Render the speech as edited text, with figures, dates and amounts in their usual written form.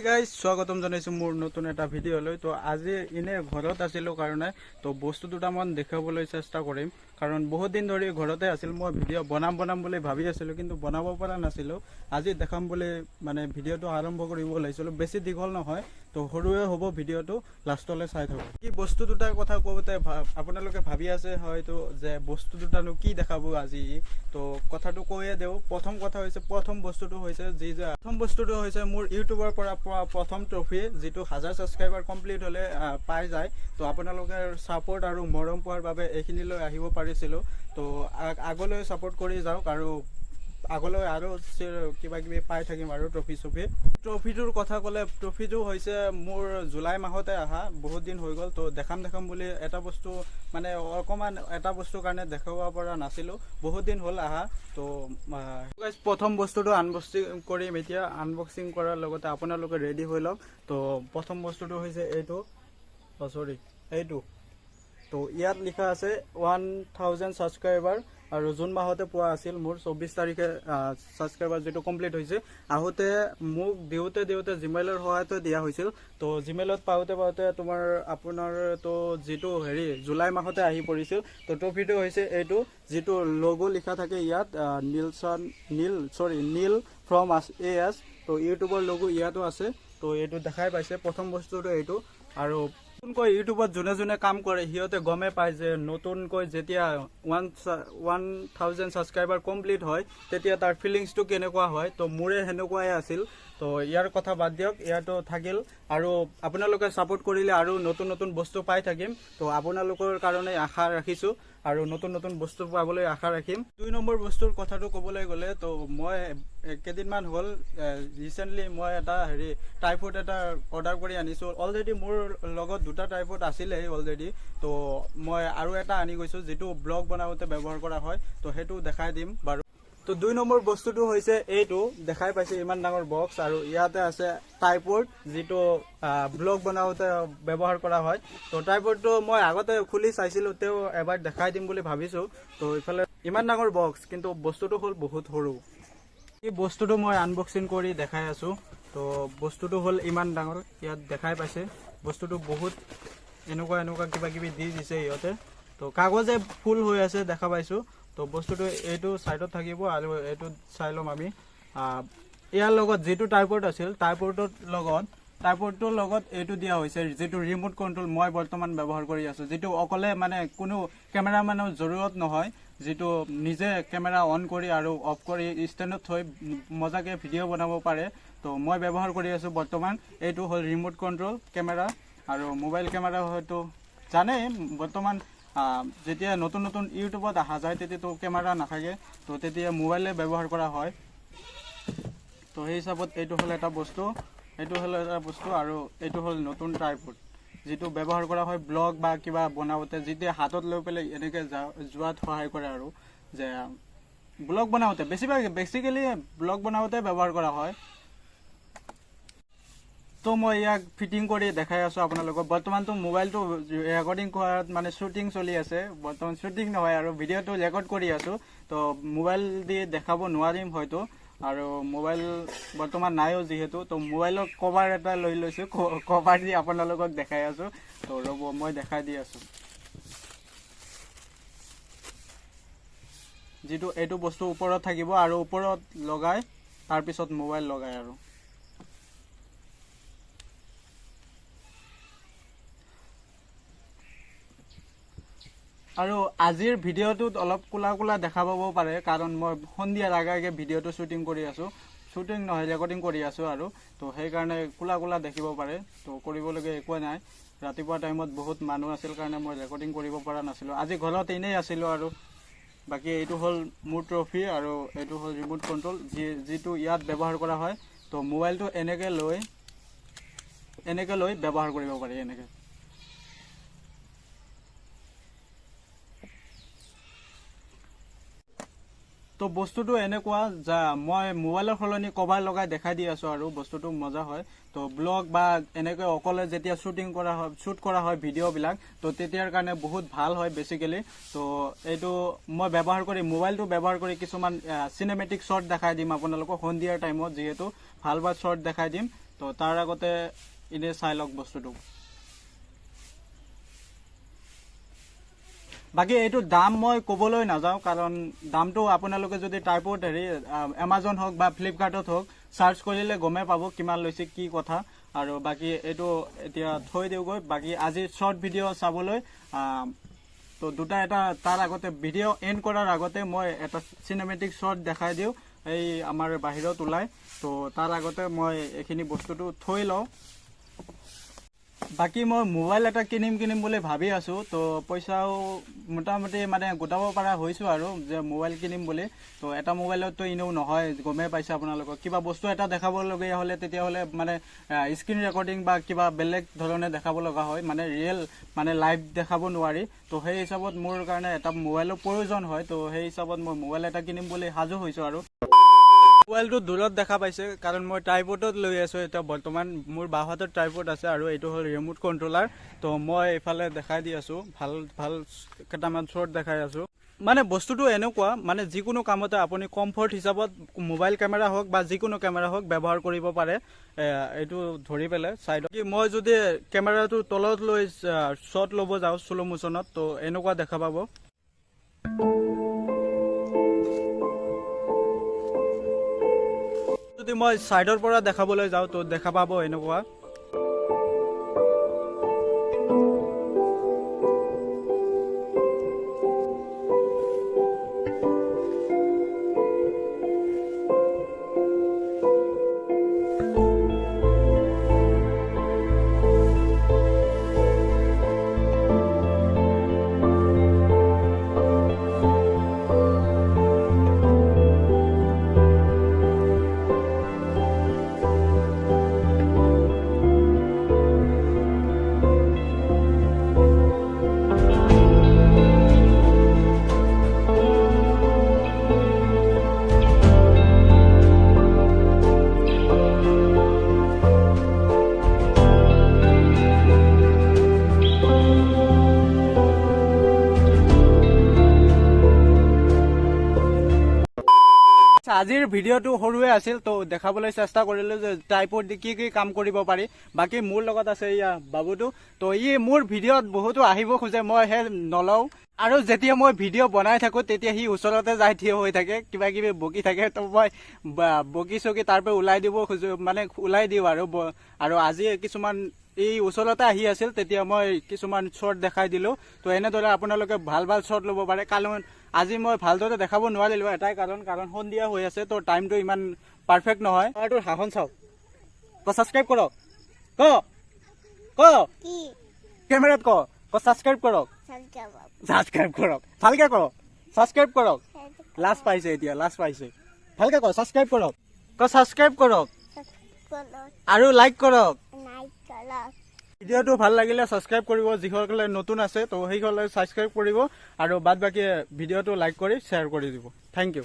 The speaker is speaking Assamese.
গাইজ স্বাগতম জানাইছো মোৰ নতুন এটা ভিডিঅ'লৈ। তো আজি ইনে ঘৰত আছিলোঁ কাৰণে তো বস্তু দুটামান দেখাবলৈ চেষ্টা কৰিম, কাৰণ বহুত দিন ধৰি ঘৰতে আছিল। মই ভিডিঅ' বনাম বুলি ভাবি আছিলোঁ, কিন্তু বনাব পৰা নাছিলোঁ। আজি দেখাম বুলি মানে ভিডিঅ'টো আৰম্ভ কৰিব ওলাইছিলোঁ। বেছি দীঘল নহয়, তো সৰুৱে হ'ব ভিডিঅ'টো, লাষ্টলৈ চাই থাকক। কি বস্তু দুটাৰ কথা কওঁতে আপোনালোকে ভাবি আছে হয়তো যে বস্তু দুটানো কি দেখাব আজি, তো কথাটো কৈয়ে দিওঁ। প্ৰথম বস্তুটো হৈছে মোৰ ইউটিউবৰ পৰা প্ৰথম ট্ৰফি, যিটো 1000 ছাবস্ক্ৰাইবাৰ কমপ্লিট হ'লে পাই যায়। তো আপোনালোকে ছাপোৰ্ট আৰু মৰম পোৱাৰ বাবে এইখিনিলৈ আহিব পাৰিছিলোঁ। তো আগলৈ ছাপোৰ্ট কৰি যাওক আৰু আগলৈ আৰু কিবা কিবি পাই থাকিম আৰু ট্ৰফিটোৰ কথা ক'লে, ট্ৰফিটো হৈছে মোৰ জুলাই মাহতে অহা, বহুত দিন হৈ গ'ল। তো দেখাম বুলি এটা বস্তু মানে অকণমান এটা বস্তুৰ কাৰণে দেখাব পৰা নাছিলোঁ, বহুত দিন হ'ল অহা। তো প্ৰথম বস্তুটো আনবক্সিং কৰিম এতিয়া। আনবক্সিং কৰাৰ লগতে আপোনালোকে ৰেডি হৈ লওক। তো প্ৰথম বস্তুটো হৈছে এইটো, তো ইয়াত লিখা আছে 1000 ছাবস্ক্ৰাইবাৰ, আৰু জুন মাহতে পোৱা আছিল। মোৰ 24 তাৰিখে ছাবস্ক্ৰাইবাৰ যিটো কমপ্লিট হৈছে। আহোঁতে মোক দিওঁতে জিমেইলৰ সহায়তে দিয়া হৈছিল। তো জিমেইলত পাওঁতে আপোনাৰ তো যিটো জুলাই মাহতে আহি পৰিছিল। তো ট্ৰফিটো হৈছে এইটো, যিটো লগো লিখা থাকে ইয়াত, নীল ফ্ৰম AS। তো ইউটিউবৰ লগো ইয়াতো আছে। তো এইটো দেখাই পাইছে। প্ৰথম বস্তুটো এইটো। আৰু নতুনকৈ ইউটিউবত যোনে কাম কৰে সিহঁতে গমে পায় যে নতুনকৈ যেতিয়া 1000 ছাবস্ক্ৰাইবাৰ কমপ্লিট হয় তেতিয়া তাৰ ফিলিংছটো কেনেকুৱা হয়। তো মোৰে সেনেকুৱাই আছিল। তো ইয়াৰ কথা বাদ দিয়ক, ইয়াতো থাকিল। আৰু আপোনালোকে ছাপোৰ্ট কৰিলে আৰু নতুন বস্তু পাই থাকিম। তো আপোনালোকৰ কাৰণে আশা ৰাখিছোঁ, আৰু নতুন বস্তু পাবলৈ আশা ৰাখিম। 2 নম্বৰ বস্তুৰ কথাটো ক'বলৈ গ'লে, তো মই কেইদিনমান হ'ল ৰিচেণ্টলি মই এটা ট্ৰাইপড এটা অৰ্ডাৰ কৰি আনিছোঁ। অলৰেডি মোৰ লগত 2টা ট্ৰাইপড আছিলেই অলৰেডি। তো মই আৰু এটা আনি গৈছোঁ, যিটো ব্লগ বনাওঁতে ব্যৱহাৰ কৰা হয়। তো সেইটো দেখাই দিম বাৰু। তো 2 নম্বৰ বস্তুটো হৈছে এইটো, দেখাই পাইছে ইমান ডাঙৰ বক্স, আৰু ইয়াতে আছে ট্ৰাইপড, যিটো ব্লগ বনাওঁতে ব্যৱহাৰ কৰা হয়। তো ট্ৰাইপডটো মই আগতে খুলি চাইছিলোঁ, তেওঁ এবাৰ দেখাই দিম বুলি ভাবিছোঁ। তো ইফালে ইমান ডাঙৰ বক্স, কিন্তু বস্তুটো হ'ল বহুত সৰু। এই বস্তুটো মই আনবক্সিং কৰি দেখাই আছোঁ। তো বস্তুটো হ'ল ইমান ডাঙৰ, ইয়াত দেখাই পাইছে। বস্তুটো বহুত এনেকুৱা কিবা কিবি দি দিছে সিহঁতে। তো কাগজে ফুল হৈ আছে দেখা পাইছোঁ। তো বস্তুটো এইটো ছাইডত থাকিব, আৰু এইটো চাই ল'ম আমি। ইয়াৰ লগত যিটো ট্ৰাইপড আছিল, ট্ৰাইপডটোৰ লগত এইটো দিয়া হৈছে, যিটো ৰিম'ট কণ্ট্ৰল মই বৰ্তমান ব্যৱহাৰ কৰি আছোঁ, যিটো অকলে মানে কোনো কেমেৰামেনৰ জৰুৰত নহয়, যিটো নিজে কেমেৰা অন কৰি আৰু অফ কৰি ষ্টেণ্ডত থৈ মজাকৈ ভিডিঅ' বনাব পাৰে। তো মই ব্যৱহাৰ কৰি আছোঁ বৰ্তমান। এইটো হ'ল ৰিম'ট কণ্ট্ৰল কেমেৰা, আৰু মোবাইল কেমেৰা হয়তো জানেই বৰ্তমান যেতিয়া নতুন ইউটিউবত অহা যায় তেতিয়াতো কেমেৰা নাথাকে। তো তেতিয়া মোবাইলে ব্যৱহাৰ কৰা হয়। তো সেই হিচাপত এইটো হ'ল এটা বস্তু, আৰু এইটো হ'ল নতুন ট্ৰাইপড, যিটো ব্যৱহাৰ কৰা হয় ব্লগ বা কিবা বনাওঁতে, যেতিয়া হাতত লৈ পেলাই এনেকৈ যোৱাত সহায় কৰে, আৰু যে ব্লগ বনাওঁতে বেছিকেলি ব্লগ বনাওঁতে ব্যৱহাৰ কৰা হয়। তো মই ইয়াক ফিটিং কৰি দেখাই আছোঁ আপোনালোকক। বৰ্তমানতো মোবাইলটো ৰেকৰ্ডিং কৰাত মানে শ্বুটিং চলি আছে, বৰ্তমান শ্বুটিং নহয় আৰু ভিডিঅ'টো ৰেকৰ্ড কৰি আছোঁ। তো মোবাইল দি দেখাব নোৱাৰিম হয়তো, আৰু মোবাইল বৰ্তমান নাইও যিহেতু। তো মোবাইলৰ কভাৰ এটা লৈ লৈছোঁ, কভাৰ দি আপোনালোকক দেখাই আছোঁ। তো ৰ'ব, মই দেখাই দি আছোঁ। যিটো এইটো বস্তু ওপৰত থাকিব, আৰু ওপৰত লগাই তাৰপিছত মোবাইল লগাই। আৰু আজিৰ ভিডিঅ'টোত অলপ কোলা দেখা পাব পাৰে, কাৰণ মই সন্ধিয়াৰ আগে ভিডিঅ'টো ৰেকৰ্ডিং কৰি আছোঁ, আৰু তো সেইকাৰণে কোলা দেখিব পাৰে। তো কৰিবলগীয়া একোৱে নাই। ৰাতিপুৱা টাইমত বহুত মানুহ আছিল কাৰণে মই ৰেকৰ্ডিং কৰিব পৰা নাছিলোঁ। আজি ঘৰত এনেই আছিলোঁ। আৰু বাকী এইটো হ'ল মোৰ ট্ৰফি, আৰু এইটো হ'ল ৰিম'ট কণ্ট্ৰল, যিটো ইয়াত ব্যৱহাৰ কৰা হয়। তো মোবাইলটো এনেকৈ লৈ ব্যৱহাৰ কৰিব পাৰি এনেকৈ। তো বস্তুটো এনেকুৱা যে মই মোবাইলৰ সলনি কভাৰ লগাই দেখাই দি আছোঁ, আৰু বস্তুটো মজা হয়। তো ব্লগ বা এনেকৈ অকলে যেতিয়া শ্বুট কৰা হয় ভিডিঅ'বিলাক, তো তেতিয়াৰ কাৰণে বহুত ভাল হয় বেছিকেলি। তো এইটো মই মোবাইলটো ব্যৱহাৰ কৰি কিছুমান চিনেমেটিক শ্বৰ্ট দেখাই দিম আপোনালোকক সন্ধিয়াৰ টাইমত, যিহেতু ভাল শ্বৰ্ট দেখাই দিম। তো তাৰ আগতে এনে চাই লওক বস্তুটো বাকি এইটো দাম মই ক'বলৈ নাযাওঁ কাৰণ দামটো আপোনালোকে যদি টাইপত এমাজন হওক বা ফ্লিপকাৰ্টত হওক সাৰ্চ কৰিলে গমে পাব কিমান লৈছে কি কথা আৰু বাকি এইটো এতিয়া থৈ দিওগৈ বাকি আজি শৰ্ট ভিডিঅ' চাবলৈ তো দুটা এটা তাৰ আগতে ভিডিঅ' এণ্ড কৰাৰ আগতে মই এটা চিনেমেটিক শৰ্ট দেখাই দিওঁ এই আমাৰ বাহিৰত ওলাই তো তাৰ আগতে মই এইখিনি বস্তুটো থৈ লওঁ বাকি মই মোবাইল এটা কিনিম বুলি ভাবি আছো তো পইচাও মোটামুটি মানে গোটাব পৰা হৈছো আৰু যে মোবাইল কিনিম বুলি তো এটা মোবাইলত তো ইনেও নহয় গমে পাইছে আপোনালোকক কিবা বস্তু এটা দেখাব লগা হলে তেতিয়া হলে মানে স্ক্ৰিন ৰেকৰ্ডিং বা কিবা বেলেগ ধৰণে দেখাব লগা হয় মানে ৰিয়েল মানে লাইভ দেখাব নোৱাৰি তো সেই হিচাপত মোৰ কাৰণে এটা মোবাইলৰ প্ৰয়োজন হয় তো সেই হিচাপত মই মোবাইল এটা কিনিম বুলি সাজু হৈছো আৰু মোবাইলটো দূৰত দেখা পাইছে কাৰণ মই ট্ৰাইপডত লৈ আছো এটা বৰ্তমান মোৰ বাহাতৰ ট্ৰাইপড আছে আৰু এইটো হ'ল ৰিমোট কন্ট্ৰোলাৰ তো মই ইফালে দেখাই দি আছো ভাল ভাল কেটামান শৰ্ট দেখাই আছো মানে বস্তুটো এনেকুৱা মানে যিকোনো কামতে আপুনি কমফৰ্ট হিচাপত মোবাইল কেমেৰা হওক বা যিকোনো কেমেৰা হওক ব্যৱহাৰ কৰিব পাৰে এইটো ধৰি পেলাই সাইডত মই যদি কেমেৰাটো তলত লৈ শট ল'ব যাওঁ স্লো মোশনত তো এনেকুৱা দেখা পাব যদি মই সাইডৰ পৰা দেখাবলৈ যাওঁ তো দেখা পাব এনেকুৱা আজিৰ ভিডিঅ'টো সৰুৱে আছিল তো দেখাবলৈ চেষ্টা কৰিলো যে টাইপত কি কি কাম কৰিব পাৰি বাকি মোৰ লগত আছে ইয়া বাবুটো তো মোৰ ভিডিঅ'ত বহুতো আহিব খোজে মই হে নলও আৰু যেতিয়া মই ভিডিঅ' বনাই থাকো তেতিয়া সি ওচৰতে যাই থিয় হৈ থাকে কিবা কিবি বকি থাকে তো মই বকি চকি তাৰ পৰা ওলাই দিব খোজো মানে ওলাই দিও আৰু আজি কিছুমান এই ওচৰতে আহি আছিল তেতিয়া মই কিছুমান শৰ্ট দেখাই দিলো তো এনেদৰে আপোনালোকে ভাল ভাল শৰ্ট ল'ব পাৰে কাৰণ আজি মই ভালদৰে দেখাব নোৱাৰিলো এটাই কাৰণ সন্ধিয়া হৈ আছে তো টাইমটো ইমান পাৰফেক্ট নহয় আৰু হাহন চাওক তো সাবস্ক্ৰাইব কৰক ক কি কেমেৰাত ক সাবস্ক্ৰাইব কৰক সাবস্ক্ৰাইব কৰক ভালকে কৰক সাবস্ক্ৰাইব কৰক লাষ্ট পাইছে এতিয়া লাষ্ট পাইছে ভালকে ক সাবস্ক্ৰাইব কৰক সাবস্ক্ৰাইব কৰক আৰু লাইক কৰক ভিডিঅ'টো ভাল লাগিলে সাবস্ক্ৰাইব কৰিব যিসকলে নতুন আছে তো সেইসকলে সাবস্ক্ৰাইব কৰিব আৰু বাদ বাকি ভিডিঅ'টো লাইক কৰি শ্বেয়াৰ কৰি দিব থ্যাংক ইউ